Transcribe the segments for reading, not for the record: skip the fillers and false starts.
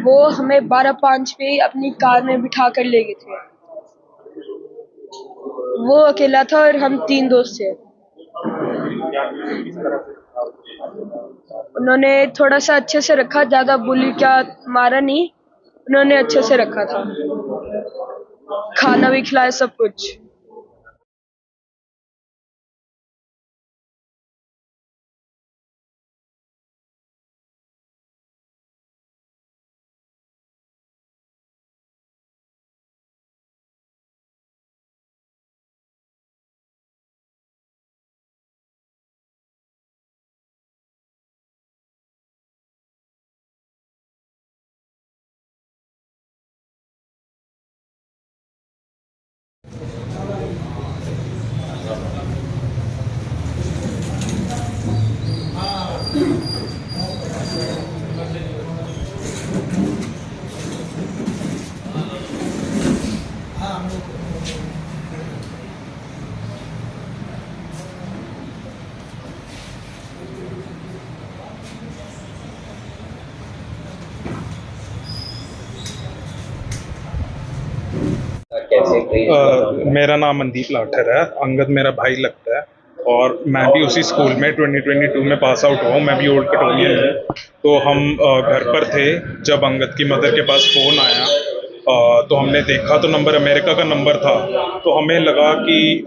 वो हमें 12-5 पे अपनी कार में बिठा कर ले गए थे। वो अकेला था और हम 3 दोस्त थे। उन्होंने थोड़ा सा अच्छे से रखा, ज़्यादा बुली क्या मारा नहीं, उन्होंने अच्छे से रखा था, खाना भी खिलाया, सब कुछ। मेरा नाम मनदीप लाठर है। अंगद मेरा भाई लगता है और मैं भी उसी स्कूल में 2022 में पास आउट हुआ हूँ। मैं भी ओल्ड कटोनियन हूँ। तो हम घर पर थे जब अंगद की मदर के पास फ़ोन आया। तो हमने देखा तो नंबर अमेरिका का नंबर था। तो हमें लगा कि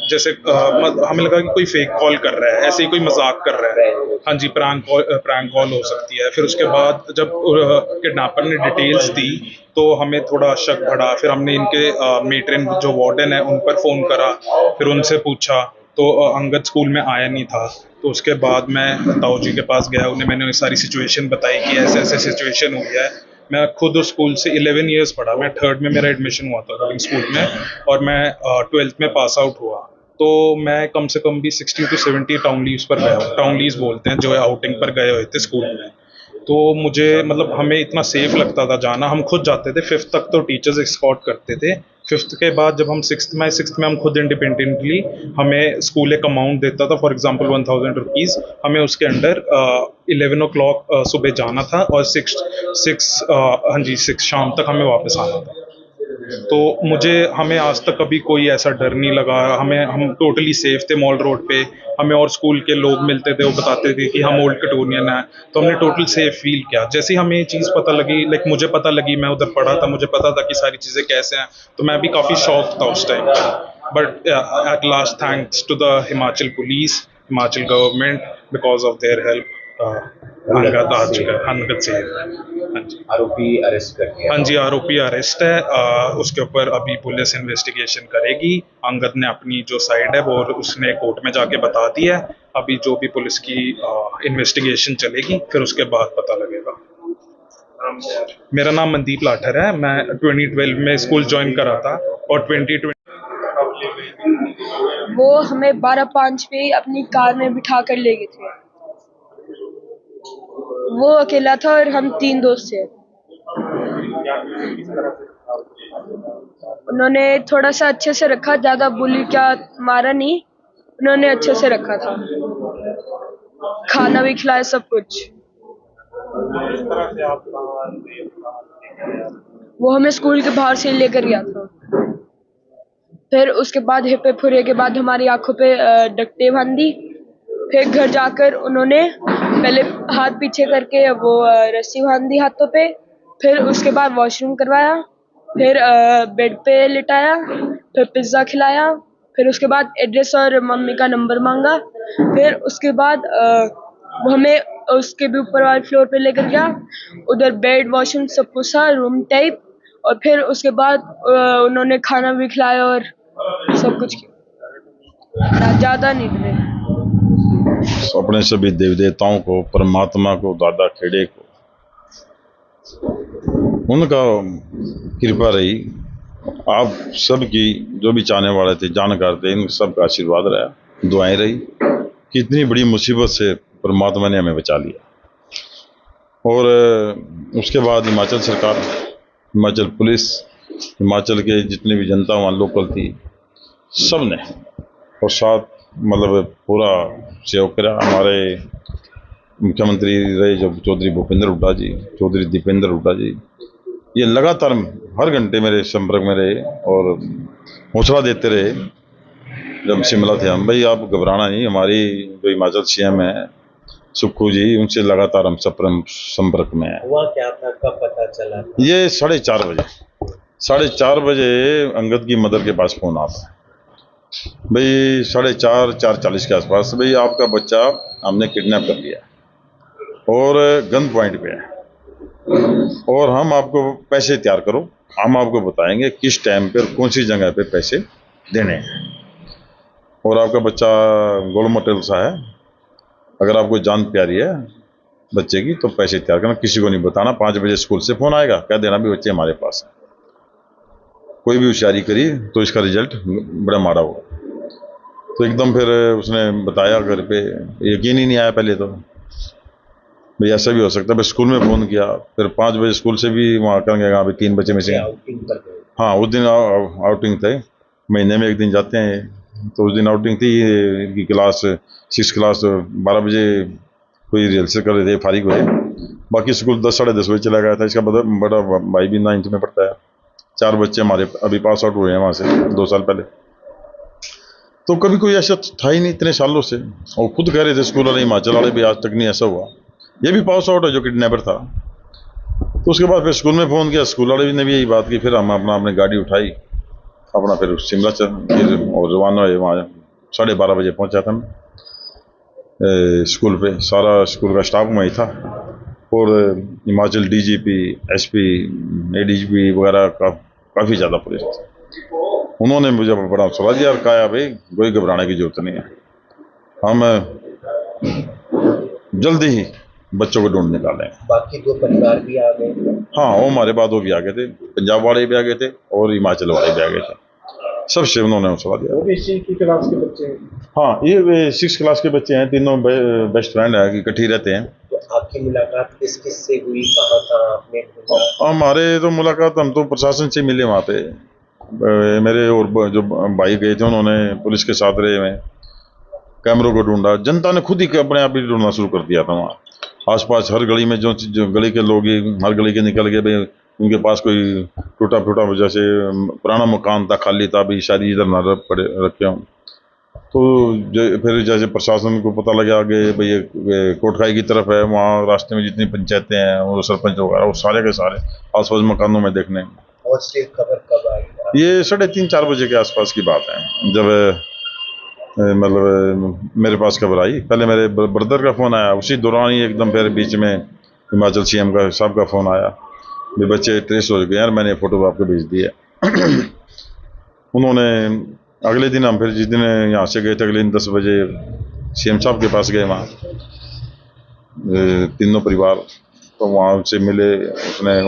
जैसे हमें लगा कि कोई फेक कॉल कर रहा है, ऐसे ही कोई मजाक कर रहा है। हाँ जी, प्रैंक कॉल हो सकती है। फिर उसके बाद जब किडनैपर ने डिटेल्स दी तो हमें थोड़ा शक बढ़ा। फिर हमने इनके मेट्रेन जो वार्डन है उन पर फ़ोन करा, फिर उनसे पूछा तो अंगद स्कूल में आया नहीं था। तो उसके बाद मैं ताऊ जी के पास गया, उन्हें मैंने सारी सिचुएशन बताई कि ऐसे ऐसे सिचुएशन हुई है। मैं खुद उस स्कूल से 11 ईयर्स पढ़ा। मैं 3rd में मेरा एडमिशन हुआ था बोर्डिंग स्कूल में और मैं 12th में पास आउट हुआ। तो मैं कम से कम भी 60 to 70 टाउन लीव्स पर गया हूँ। टाउन लीव्स बोलते हैं जो आउटिंग पर गए हुए थे स्कूल में। तो मुझे मतलब हमें इतना सेफ लगता था जाना। हम खुद जाते थे, 5th तक तो टीचर्स एस्कॉर्ट करते थे। 5th के बाद जब हम 6th में हम खुद इंडिपेंडेंटली, हमें स्कूल एक अमाउंट देता था, फॉर एग्जांपल 1000 रुपीज़। हमें उसके अंडर 11 o'clock सुबह जाना था और 6 शाम तक हमें वापस आना था। तो हमें आज तक कभी कोई ऐसा डर नहीं लगा। हम टोटली सेफ थे मॉल रोड पे। हमें और स्कूल के लोग मिलते थे, वो बताते थे कि हम ओल्ड कटोनियन हैं। तो हमने टोटल सेफ फील किया। जैसे ही हमें ये चीज़ पता लगी, लाइक मुझे पता लगी, मैं उधर पढ़ा था, मुझे पता था कि सारी चीज़ें कैसे हैं, तो मैं भी काफ़ी शॉक था उस टाइम पर। But at last thanks to the Himachal police, Himachal government, because of their help Angad आ चुका है, अंगद से। हाँ जी, आरोपी अरेस्ट कर लिया। हाँ जी, आरोपी अरेस्ट है। उसके ऊपर अभी पुलिस इन्वेस्टिगेशन करेगी। अंगद ने अपनी जो साइड है वो उसने कोर्ट में जाके बता दी है। अभी जो भी पुलिस की इन्वेस्टिगेशन चलेगी, फिर उसके बाद पता लगेगा। मेरा नाम मनदीप लाठर है। मैं 2012 में स्कूल ज्वाइन करा था और 2020 वो हमें 12-5 पे अपनी कार में बिठा कर ले गए थे। वो अकेला था और हम 3 दोस्त थे। उन्होंने थोड़ा सा अच्छे से रखा, ज़्यादा बुली क्या मारा नहीं, उन्होंने अच्छे से रखा था, खाना भी खिलाया, सब कुछ। वो हमें स्कूल के बाहर से लेकर गया था। फिर उसके बाद हिप्पे फुरे के बाद हमारी आंखों पे डंडे बांधी। फिर घर जाकर उन्होंने पहले हाथ पीछे करके वो रस्सी बांधी हाथों पे। फिर उसके बाद वॉशरूम करवाया। फिर बेड पे लिटाया। फिर पिज़्ज़ा खिलाया। फिर उसके बाद एड्रेस और मम्मी का नंबर मांगा। फिर उसके बाद वो हमें उसके भी ऊपर वाले फ्लोर पे लेकर गया। उधर बेड, वॉशरूम सब कुछ था, रूम टाइप। और फिर उसके बाद उन्होंने खाना भी खिलाया और सब कुछ किया। ज़्यादा नहीं डरे। अपने सभी देवी देवताओं को, परमात्मा को, दादा खेड़े को, उनका कृपा रही। आप सबकी जो भी चाहने वाले थे, जानकार थे, इन सबका आशीर्वाद रहा, दुआएं रही। कितनी बड़ी मुसीबत से परमात्मा ने हमें बचा लिया। और उसके बाद हिमाचल सरकार, हिमाचल पुलिस, हिमाचल के जितने भी जनता वहाँ लोकल थी, सब ने और साथ मतलब पूरा सहयोग करा। हमारे मुख्यमंत्री रहे जो चौधरी भूपेंद्र हुड्डा जी, चौधरी दीपेंद्र हुड्डा जी, ये लगातार हर घंटे मेरे संपर्क में रहे और हौसला देते रहे। जब शिमला थे हम, भाई आप घबराना नहीं, हमारी जो हिमाचल सीएम है सुक्खू जी, उनसे लगातार हम संपर्क में है। हुआ क्या था, कब पता चला? ये 4:30 बजे अंगद की मदर के पास फोन आता है, भाई 4:30-4:40 के आसपास, भाई आपका बच्चा हमने किडनैप कर लिया और गन पॉइंट पे है और हम आपको पैसे तैयार करो, हम आपको बताएंगे किस टाइम पे और कौन सी जगह पे पैसे देने हैं, और आपका बच्चा गोल मोटेल सा है, अगर आपको जान प्यारी है बच्चे की तो पैसे तैयार करना, किसी को नहीं बताना, 5 बजे स्कूल से फोन आएगा, कह देना भी बच्चे हमारे पास है, कोई भी होशियारी करी तो इसका रिजल्ट बड़ा माड़ा होगा। तो एकदम फिर उसने बताया घर पे, यकीन ही नहीं आया पहले तो, भाई ऐसा भी हो सकता है। फिर स्कूल में फ़ोन किया, फिर 5 बजे स्कूल से भी वहाँ कर गए, अभी 3 बच्चे में से। आउटिंग पर गए? हाँ, उस दिन आउटिंग थे, महीने में एक दिन जाते हैं, तो उस दिन आउटिंग थी। इनकी क्लास 6 क्लास 12 बजे कोई रिहर्सल कर रहे थे, फारिग हुए, बाकी स्कूल 10-10:30 बजे चला गया था। इसका बड़ा भाई भी 9th में पढ़ता है। 4 बच्चे हमारे अभी पास आउट हुए हैं वहाँ से 2 साल पहले। तो कभी कोई ऐसा था ही नहीं इतने सालों से, और खुद कह रहे थे स्कूल वाले, हिमाचल वाले भी, आज तक नहीं ऐसा हुआ। ये भी पास आउट है जो किडनैपर था। तो उसके बाद फिर स्कूल में फ़ोन किया, स्कूल वाले ने भी यही बात की। फिर हम अपनी गाड़ी उठाई, अपना फिर शिमला फिर और रवाना हुए। वहाँ 12:30 बजे पहुँचा था मैं स्कूल पे। सारा स्कूल का स्टाफ वहीं था और हिमाचल डीजीपी, एसपी, एडीजीपी वगैरह का काफ़ी ज़्यादा पुलिस थी। उन्होंने मुझे बड़ा हौसला दिया और कहा भाई कोई घबराने की जरूरत नहीं है, हम जल्दी ही बच्चों को ढूंढ निकालें। बाकी 2 परिवार भी आ गए? हाँ, वो हमारे बाद वो भी आ गए थे, पंजाब वाले भी आ गए थे और हिमाचल वाले भी आ गए थे। सबसे उन्होंने हौसला दिया। वो भी इसी की क्लास के बच्चे हैं? हाँ, ये 6 क्लास के बच्चे हैं, तीनों बेस्ट फ्रेंड है, इकट्ठे ही रहते हैं। तो आपकी मुलाकात किस किस से हुई, कहाँ कहाँ आपने ढूंढा? हमारे तो मुलाकात, हम तो प्रशासन से मिले वहाँ पे। मेरे और जो भाई गए थे उन्होंने पुलिस के साथ रहे में कैमरों को ढूंढा। जनता ने खुद ही अपने आप ही ढूंढना शुरू कर दिया था। वहाँ आसपास हर गली में जो गली के लोग ही हर गली के निकल गए, भाई उनके पास कोई टूटा फूटा जैसे पुराना मकान था, खाली था, भी शायद इधर ना पड़े रखे हों। तो फिर जैसे प्रशासन को पता लगा कि भाई ये कोटखाई की तरफ है, वहाँ रास्ते में जितनी पंचायतें हैं वो सरपंच वगैरह वो सारे के सारे आसपास मकानों में देखने। पॉजिटिव खबर कब आई? ये 3:30-4 बजे के आसपास की बात है, जब मतलब मेरे पास खबर आई। पहले मेरे ब्रदर का फ़ोन आया, उसी दौरान ही एकदम फिर बीच में हिमाचल सीएम का साहब का फ़ोन आया, भी बच्चे ट्रेस हो गए यार, मैंने फ़ोटो आपको भेज दिया। उन्होंने अगले दिन, हम फिर जिस दिन यहाँ से गए थे, अगले दिन 10 बजे सीएम साहब के पास गए, वहाँ तीनों परिवार। तो वहाँ उनसे मिले। उसने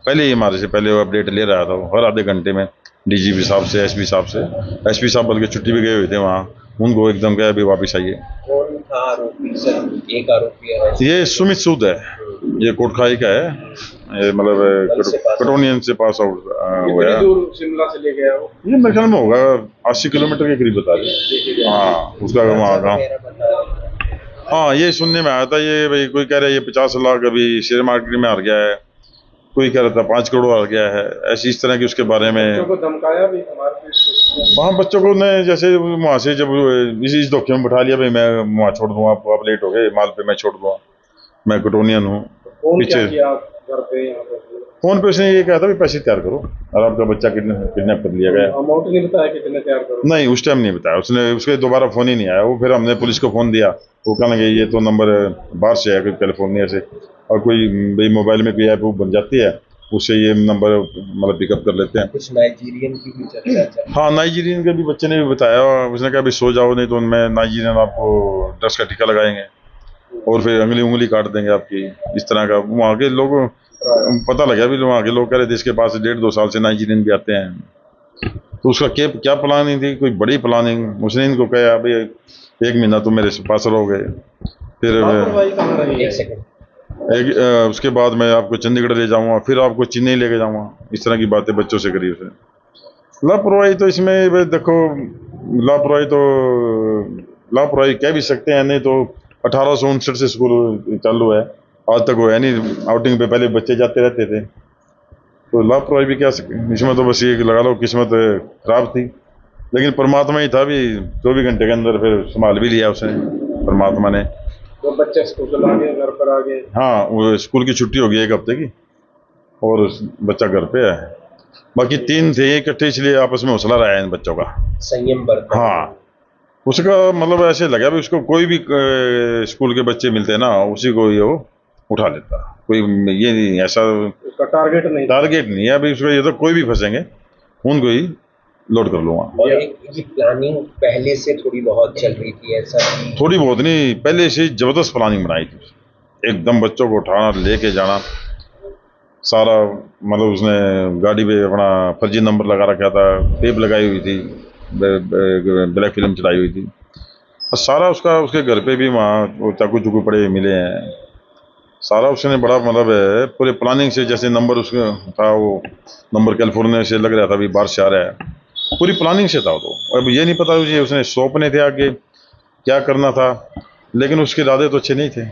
पहले ही हमारे से पहले वो अपडेट ले रहा था, हर आधे घंटे में डीजीपी साहब से, एसपी साहब से। एसपी साहब बल्कि छुट्टी भी गए हुए थे वहाँ, उनको एकदम कहा भी वापस आइए। कौन था आरोपी? सर, एक आरोपी है। ये सुमित सूद है, ये कोटखाई का है, ये मतलब कटोनियन से पास आउट हुआ है। दूर शिमला से ले गया वो? ये मेरे ख्याल में होगा 80 किलोमीटर के करीब बता रहे। हाँ, उसका वहाँ गाँव। हाँ, ये सुनने में आया था, ये भाई कोई कह रहा है ये 50 लाख अभी शेयर मार्केट में हार गया है, कोई कह रहा था 5 करोड़ हार गया है, ऐसी इस तरह की उसके बारे में। बच्चों को धमकाया भी हमारे? वहाँ बच्चों को ने जैसे वहाँ से जब इस धोखे में बिठा लिया, भाई मैं वहाँ छोड़ दूँगा आपको, आप लेट हो गए माल पे, मैं छोड़ दूँगा, मैं कटोनियन हूँ। पीछे घर पे यहाँ पे फोन पे उसने ये कहा था भी पैसे तैयार करो और आपका बच्चा किडनैप कर लिया गया। अमाउंट नहीं बताया कितने तैयार करो? नहीं, उस टाइम नहीं बताया उसने, उसके दोबारा फ़ोन ही नहीं आया। वो फिर हमने पुलिस को फ़ोन दिया, वो कहने लगे ये तो नंबर बाहर से है, कोई कैलिफोर्निया से, और कोई भाई मोबाइल में कोई ऐप वो बन जाती है, उससे ये नंबर मतलब पिकअप कर लेते हैं। कुछ नाइजीरियन की भी चर्चा? हाँ, नाइजीरियन के भी बच्चे ने भी बताया, उसने कहा भी सो जाओ नहीं तो उनमें नाइजीरियन आपको ड्रग्स का टीका लगाएंगे और फिर उंगली काट देंगे आपकी, इस तरह का। वहाँ के लोग पता लगा भी, वहाँ के लोग कह रहे थे इसके पास 1.5-2 साल से नाइजीरियन भी आते हैं। तो उसका क्या प्लानिंग थी, कोई बड़ी प्लानिंग। उसने इनको कहा भाई 1 महीना तो मेरे पास रहोगे, फिर उसके बाद मैं आपको चंडीगढ़ ले जाऊँगा, फिर आपको चेन्नई लेके जाऊँगा, इस तरह की बातें बच्चों से करी उसने। लापरवाही तो इसमें देखो, लापरवाही कह भी सकते हैं, नहीं तो 1869 से स्कूल चालू है, आज तक वो है नहीं। आउटिंग पे पहले बच्चे जाते रहते थे, तो लापरवाही भी क्या इसमें, तो बस ये लगा लो किस्मत खराब थी, लेकिन परमात्मा ही था भी 24 घंटे के अंदर फिर संभाल भी लिया उसने परमात्मा ने। तो बच्चे स्कूल आ गए, घर पर आ गए। हाँ, वो स्कूल की छुट्टी हो गई 1 हफ्ते की और बच्चा घर पे है। बाकी 3 थे इकट्ठे, इसलिए आपस में हौसला रहा है इन बच्चों का। संयम बरता। हाँ, उसका मतलब ऐसे लगा भी उसको कोई भी स्कूल के बच्चे मिलते हैं ना, उसी को ये वो उठा लेता, कोई ये नहीं ऐसा उसका टारगेट नहीं है अभी उसको, ये तो कोई भी फंसेंगे उनको ही लोड कर लूंगा। और ये प्लानिंग पहले से थोड़ी बहुत चल रही थी ऐसा? थोड़ी बहुत नहीं, पहले से जबरदस्त प्लानिंग बनाई थी, एकदम बच्चों को उठाना लेके जाना सारा। मतलब उसने गाड़ी पे अपना फर्जी नंबर लगा रखा था, टेप लगाई हुई थी, ब्लैक फिल्म चलाई हुई थी, और सारा उसका उसके घर पे भी वहाँ चाकू चुकू पड़े मिले हैं। सारा उसने बड़ा मतलब है पूरे प्लानिंग से, जैसे नंबर उसका था वो नंबर कैलिफोर्निया से लग रहा था, अभी बाहर से आ रहा है, पूरी प्लानिंग से था। तो अब ये नहीं पता मुझे उसने सौंपने थे आगे क्या करना था, लेकिन उसके इरादे तो अच्छे नहीं थे।